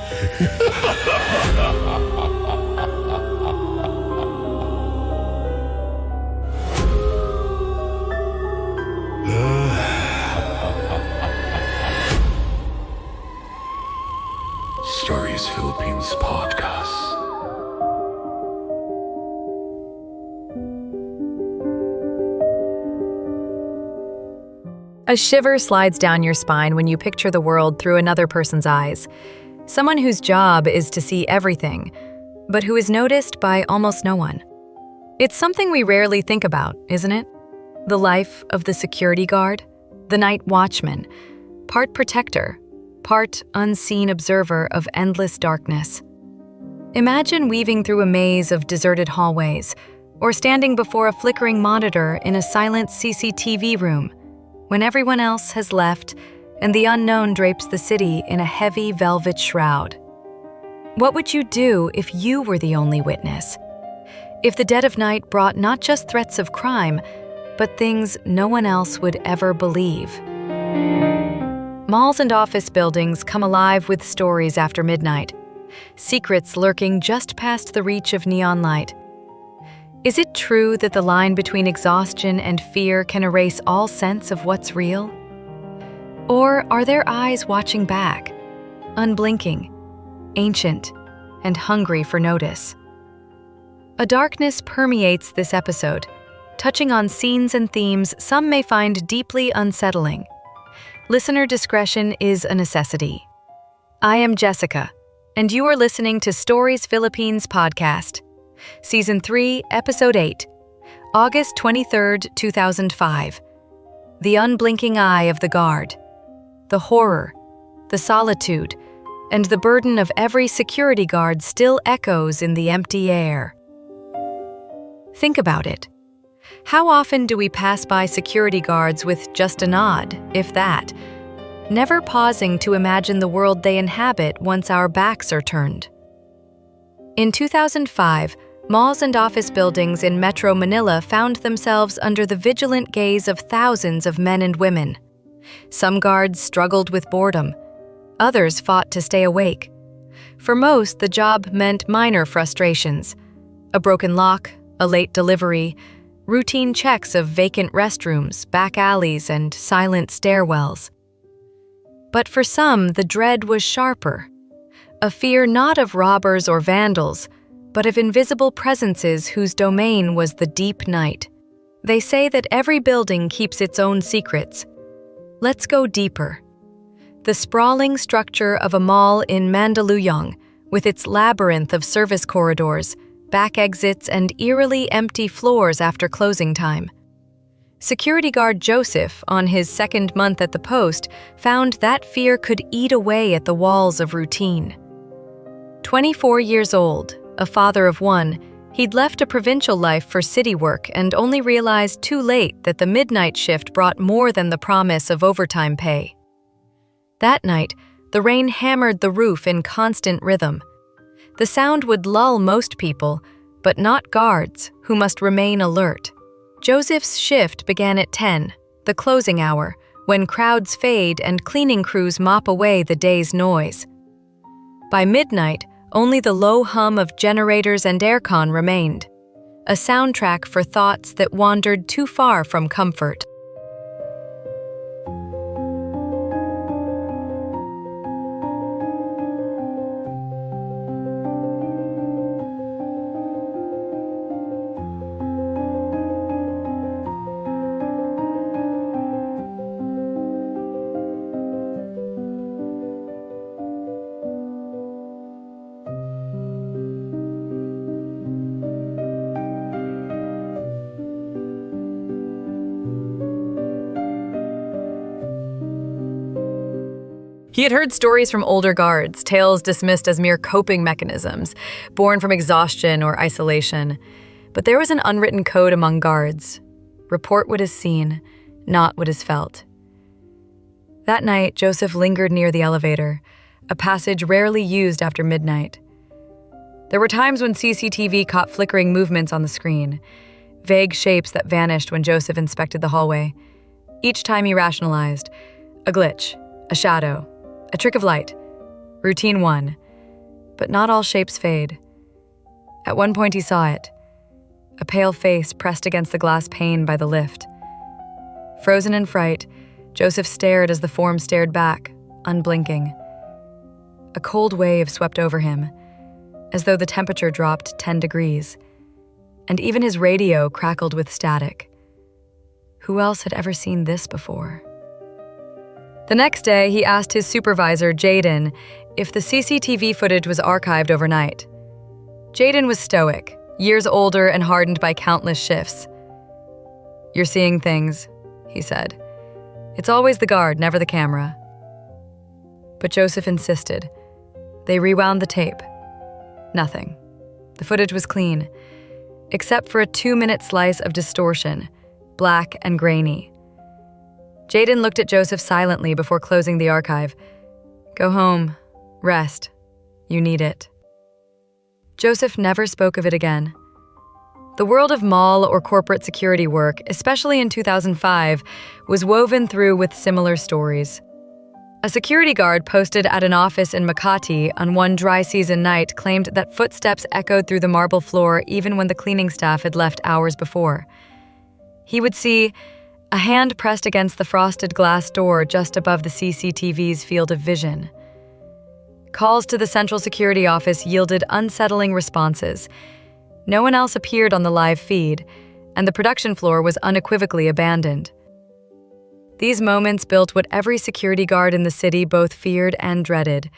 Stories Philippines podcast. A shiver slides down your spine when you picture the world through another person's eyes. Someone whose job is to see everything, but who is noticed by almost no one. It's something we rarely think about, isn't it? The life of the security guard, the night watchman, part protector, part unseen observer of endless darkness. Imagine weaving through a maze of deserted hallways, or standing before a flickering monitor in a silent CCTV room, when everyone else has left and the unknown drapes the city in a heavy velvet shroud. What would you do if you were the only witness? If the dead of night brought not just threats of crime, but things no one else would ever believe? Malls and office buildings come alive with stories after midnight, secrets lurking just past the reach of neon light. Is it true that the line between exhaustion and fear can erase all sense of what's real? Or are there eyes watching back, unblinking, ancient, and hungry for notice? A darkness permeates this episode, touching on scenes and themes some may find deeply unsettling. Listener discretion is a necessity. I am Jessica, and you are listening to Stories Philippines podcast. Season 3, Episode 8, August 23, 2005. The unblinking eye of the guard. The horror, the solitude, and the burden of every security guard still echoes in the empty air. Think about it. How often do we pass by security guards with just a nod, if that, never pausing to imagine the world they inhabit once our backs are turned? In 2005, malls and office buildings in Metro Manila found themselves under the vigilant gaze of thousands of men and women. Some guards struggled with boredom. Others fought to stay awake. For most, the job meant minor frustrations: a broken lock, a late delivery, routine checks of vacant restrooms, back alleys, and silent stairwells. But for some, the dread was sharper. A fear not of robbers or vandals, but of invisible presences whose domain was the deep night. They say that every building keeps its own secrets. Let's go deeper. The sprawling structure of a mall in Mandaluyong, with its labyrinth of service corridors, back exits, and eerily empty floors after closing time. Security guard Joseph, on his second month at the post, found that fear could eat away at the walls of routine. 24 years old, a father of one, he'd left a provincial life for city work and only realized too late that the midnight shift brought more than the promise of overtime pay. That night, the rain hammered the roof in constant rhythm. The sound would lull most people, but not guards, who must remain alert. Joseph's shift began at 10, the closing hour, when crowds fade and cleaning crews mop away the day's noise. By midnight, only the low hum of generators and aircon remained, a soundtrack for thoughts that wandered too far from comfort. He had heard stories from older guards, tales dismissed as mere coping mechanisms, born from exhaustion or isolation. But there was an unwritten code among guards: report what is seen, not what is felt. That night, Joseph lingered near the elevator, a passage rarely used after midnight. There were times when CCTV caught flickering movements on the screen, vague shapes that vanished when Joseph inspected the hallway. Each time he rationalized: a glitch, a shadow, a trick of light. Routine 1. But not all shapes fade. At one point he saw it, a pale face pressed against the glass pane by the lift. Frozen in fright, Joseph stared as the form stared back, unblinking. A cold wave swept over him, as though the temperature dropped 10 degrees, and even his radio crackled with static. Who else had ever seen this before? The next day, he asked his supervisor, Jaden, if the CCTV footage was archived overnight. Jaden was stoic, years older and hardened by countless shifts. "You're seeing things," he said. "It's always the guard, never the camera." But Joseph insisted. They rewound the tape. Nothing. The footage was clean, except for a 2-minute slice of distortion, black and grainy. Jaden looked at Joseph silently before closing the archive. "Go home. Rest. You need it." Joseph never spoke of it again. The world of mall or corporate security work, especially in 2005, was woven through with similar stories. A security guard posted at an office in Makati on one dry season night claimed that footsteps echoed through the marble floor even when the cleaning staff had left hours before. He would see a hand pressed against the frosted glass door just above the CCTV's field of vision. Calls to the Central Security Office yielded unsettling responses. No one else appeared on the live feed, and the production floor was unequivocally abandoned. These moments built what every security guard in the city both feared and dreaded,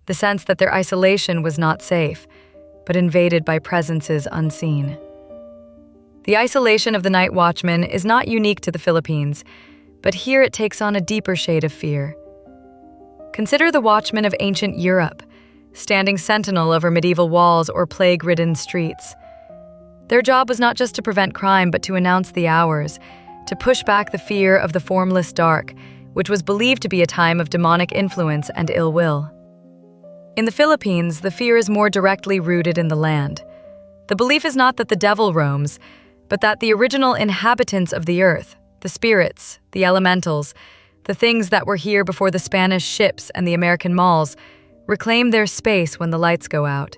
the sense that their isolation was not safe, but invaded by presences unseen. The isolation of the night watchman is not unique to the Philippines, but here it takes on a deeper shade of fear. Consider the watchmen of ancient Europe, standing sentinel over medieval walls or plague-ridden streets. Their job was not just to prevent crime, but to announce the hours, to push back the fear of the formless dark, which was believed to be a time of demonic influence and ill will. In the Philippines, the fear is more directly rooted in the land. The belief is not that the devil roams, but that the original inhabitants of the earth, the spirits, the elementals, the things that were here before the Spanish ships and the American malls, reclaim their space when the lights go out.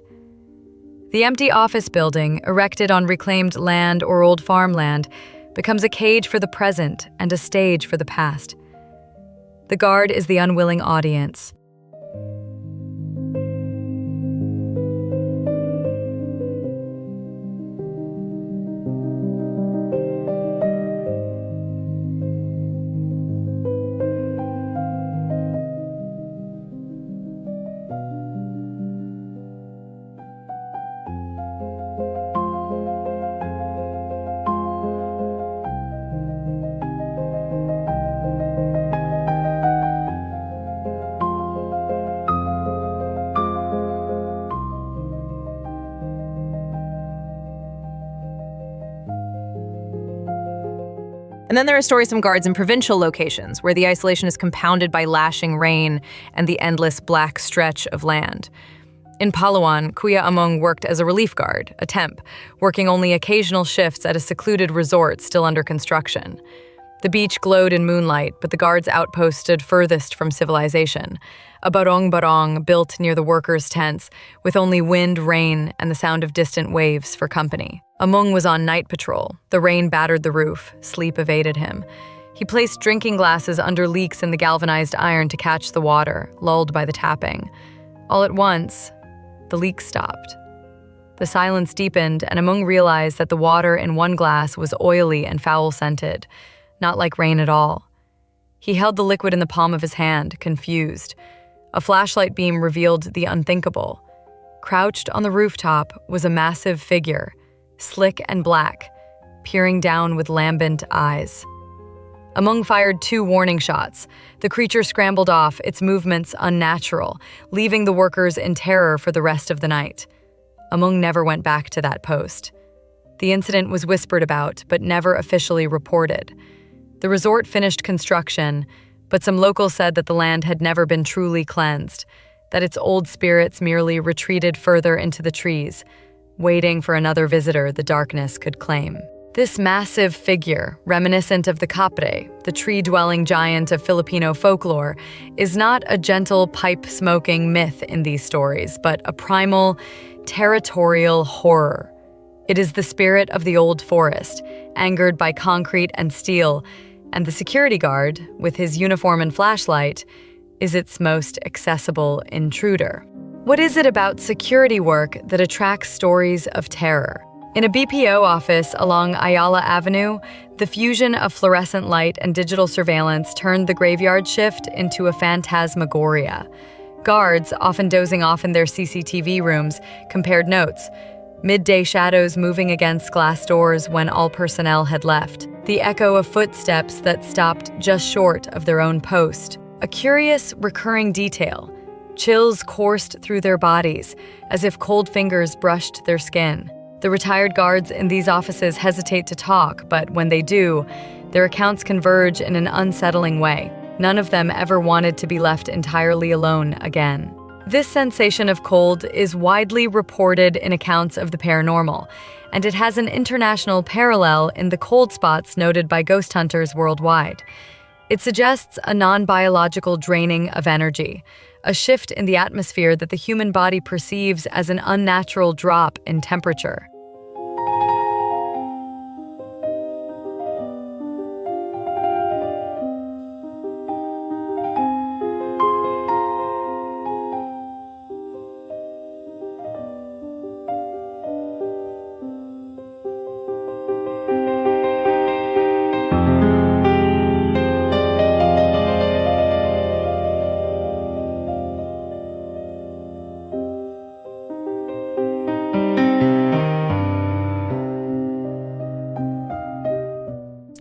The empty office building, erected on reclaimed land or old farmland, becomes a cage for the present and a stage for the past. The guard is the unwilling audience. And then there are stories from guards in provincial locations where the isolation is compounded by lashing rain and the endless black stretch of land. In Palawan, Kuya Among worked as a relief guard, a temp, working only occasional shifts at a secluded resort still under construction. The beach glowed in moonlight, but the guard's outpost stood furthest from civilization, a barong built near the workers' tents, with only wind, rain, and the sound of distant waves for company. Among was on night patrol. The rain battered the roof. Sleep evaded him. He placed drinking glasses under leaks in the galvanized iron to catch the water, lulled by the tapping. All at once, the leak stopped. The silence deepened, and Among realized that the water in one glass was oily and foul-scented, not like rain at all. He held the liquid in the palm of his hand, confused. A flashlight beam revealed the unthinkable. Crouched on the rooftop was a massive figure, slick and black, peering down with lambent eyes. Among fired 2 warning shots. The creature scrambled off, its movements unnatural, leaving the workers in terror for the rest of the night. Among never went back to that post. The incident was whispered about, but never officially reported. The resort finished construction, but some locals said that the land had never been truly cleansed, that its old spirits merely retreated further into the trees, waiting for another visitor the darkness could claim. This massive figure, reminiscent of the kapre, the tree-dwelling giant of Filipino folklore, is not a gentle pipe-smoking myth in these stories, but a primal, territorial horror. It is the spirit of the old forest, angered by concrete and steel, and the security guard, with his uniform and flashlight, is its most accessible intruder. What is it about security work that attracts stories of terror? In a BPO office along Ayala Avenue, the fusion of fluorescent light and digital surveillance turned the graveyard shift into a phantasmagoria. Guards, often dozing off in their CCTV rooms, compared notes. Midday shadows moving against glass doors when all personnel had left. The echo of footsteps that stopped just short of their own post. A curious, recurring detail. Chills coursed through their bodies, as if cold fingers brushed their skin. The retired guards in these offices hesitate to talk, but when they do, their accounts converge in an unsettling way. None of them ever wanted to be left entirely alone again. This sensation of cold is widely reported in accounts of the paranormal, and it has an international parallel in the cold spots noted by ghost hunters worldwide. It suggests a non-biological draining of energy, a shift in the atmosphere that the human body perceives as an unnatural drop in temperature.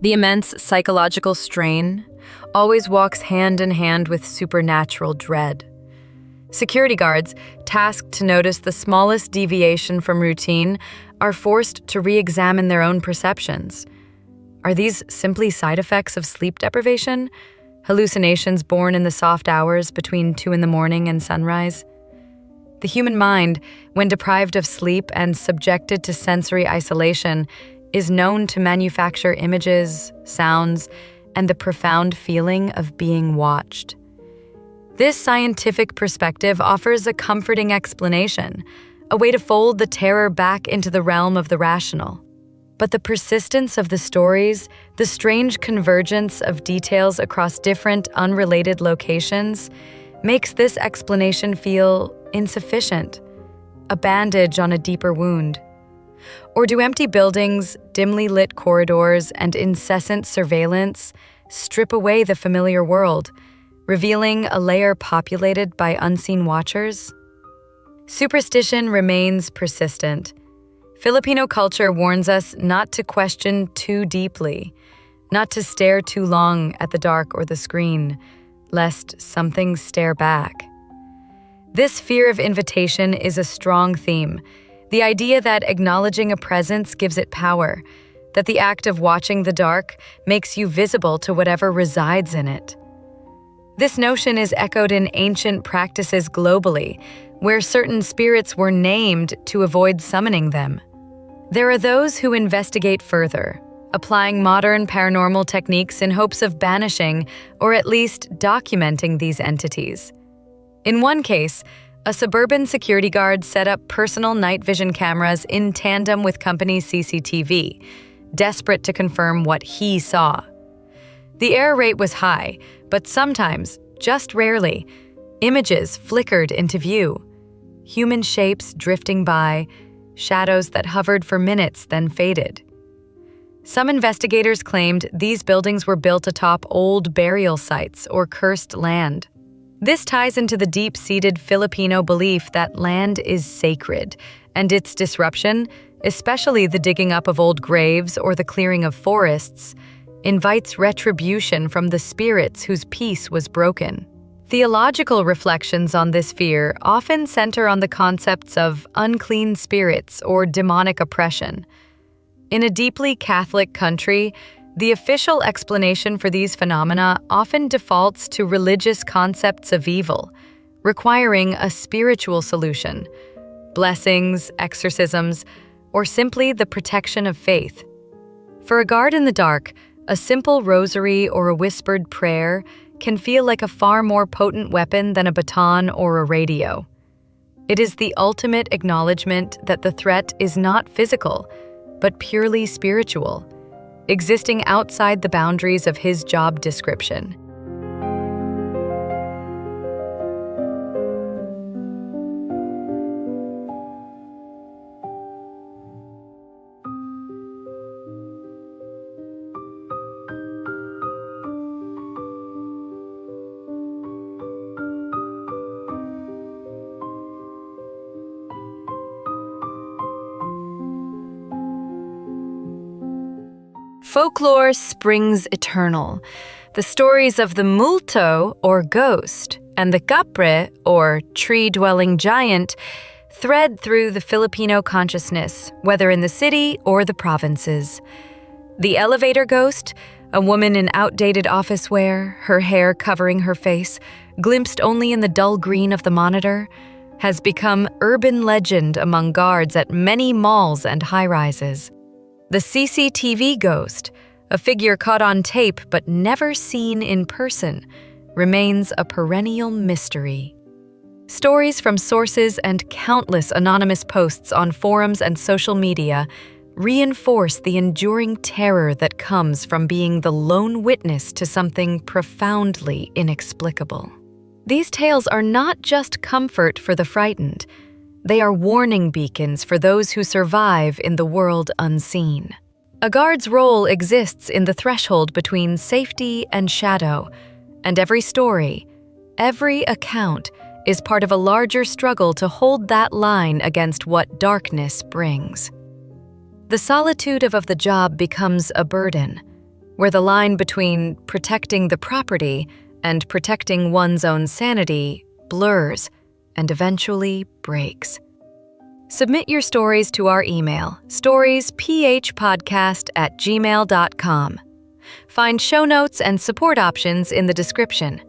The immense psychological strain always walks hand in hand with supernatural dread. Security guards, tasked to notice the smallest deviation from routine, are forced to re-examine their own perceptions. Are these simply side effects of sleep deprivation? Hallucinations born in the soft hours between 2 a.m. and sunrise? The human mind, when deprived of sleep and subjected to sensory isolation, is known to manufacture images, sounds, and the profound feeling of being watched. This scientific perspective offers a comforting explanation, a way to fold the terror back into the realm of the rational. But the persistence of the stories, the strange convergence of details across different, unrelated locations, makes this explanation feel insufficient, a bandage on a deeper wound. Or do empty buildings, dimly lit corridors, and incessant surveillance strip away the familiar world, revealing a layer populated by unseen watchers? Superstition remains persistent. Filipino culture warns us not to question too deeply, not to stare too long at the dark or the screen, lest something stare back. This fear of invitation is a strong theme. The idea that acknowledging a presence gives it power, that the act of watching the dark makes you visible to whatever resides in it. This notion is echoed in ancient practices globally, where certain spirits were named to avoid summoning them. There are those who investigate further, applying modern paranormal techniques in hopes of banishing or at least documenting these entities. In one case, a suburban security guard set up personal night vision cameras in tandem with company CCTV, desperate to confirm what he saw. The error rate was high, but sometimes, just rarely, images flickered into view. Human shapes drifting by, shadows that hovered for minutes then faded. Some investigators claimed these buildings were built atop old burial sites or cursed land. This ties into the deep-seated Filipino belief that land is sacred, and its disruption, especially the digging up of old graves or the clearing of forests, invites retribution from the spirits whose peace was broken. Theological reflections on this fear often center on the concepts of unclean spirits or demonic oppression. In a deeply Catholic country, the official explanation for these phenomena often defaults to religious concepts of evil, requiring a spiritual solution, blessings, exorcisms, or simply the protection of faith. For a guard in the dark, a simple rosary or a whispered prayer can feel like a far more potent weapon than a baton or a radio. It is the ultimate acknowledgement that the threat is not physical, but purely spiritual, existing outside the boundaries of his job description. Folklore springs eternal. The stories of the multo, or ghost, and the kapre, or tree-dwelling giant, thread through the Filipino consciousness, whether in the city or the provinces. The elevator ghost, a woman in outdated office wear, her hair covering her face, glimpsed only in the dull green of the monitor, has become urban legend among guards at many malls and high-rises. The CCTV ghost, a figure caught on tape but never seen in person, remains a perennial mystery. Stories from sources and countless anonymous posts on forums and social media reinforce the enduring terror that comes from being the lone witness to something profoundly inexplicable. These tales are not just comfort for the frightened. They are warning beacons for those who survive in the world unseen. A guard's role exists in the threshold between safety and shadow, and every story, every account, is part of a larger struggle to hold that line against what darkness brings. The solitude of the job becomes a burden, where the line between protecting the property and protecting one's own sanity blurs and eventually breaks. Submit your stories to our email, storiesphpodcast@gmail.com. Find show notes and support options in the description.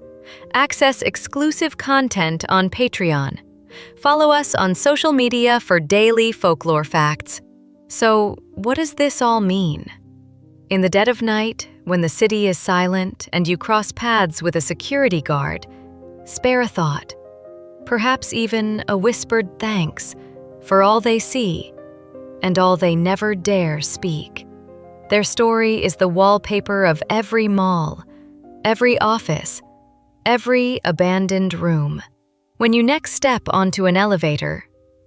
Access exclusive content on Patreon. Follow us on social media for daily folklore facts. So, what does this all mean? In the dead of night, when the city is silent and you cross paths with a security guard, spare a thought. Perhaps even a whispered thanks for all they see and all they never dare speak. Their story is the wallpaper of every mall, every office, every abandoned room. When you next step onto an elevator,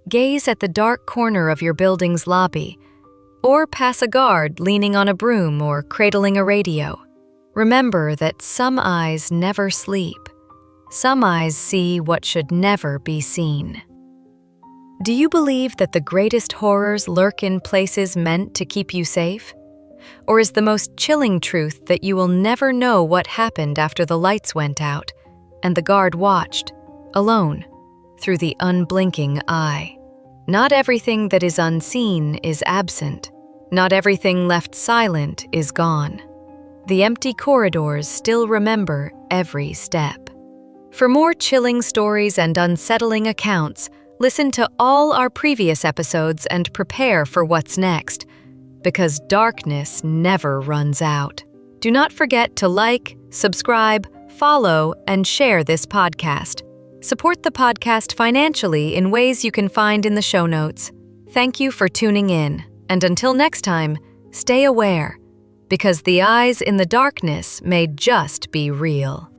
gaze at the dark corner of your building's lobby, or pass a guard leaning on a broom or cradling a radio. Remember that some eyes never sleep. Some eyes see what should never be seen. Do you believe that the greatest horrors lurk in places meant to keep you safe? Or is the most chilling truth that you will never know what happened after the lights went out and the guard watched, alone, through the unblinking eye? Not everything that is unseen is absent. Not everything left silent is gone. The empty corridors still remember every step. For more chilling stories and unsettling accounts, listen to all our previous episodes and prepare for what's next, because darkness never runs out. Do not forget to like, subscribe, follow, and share this podcast. Support the podcast financially in ways you can find in the show notes. Thank you for tuning in, and until next time, stay aware, because the eyes in the darkness may just be real.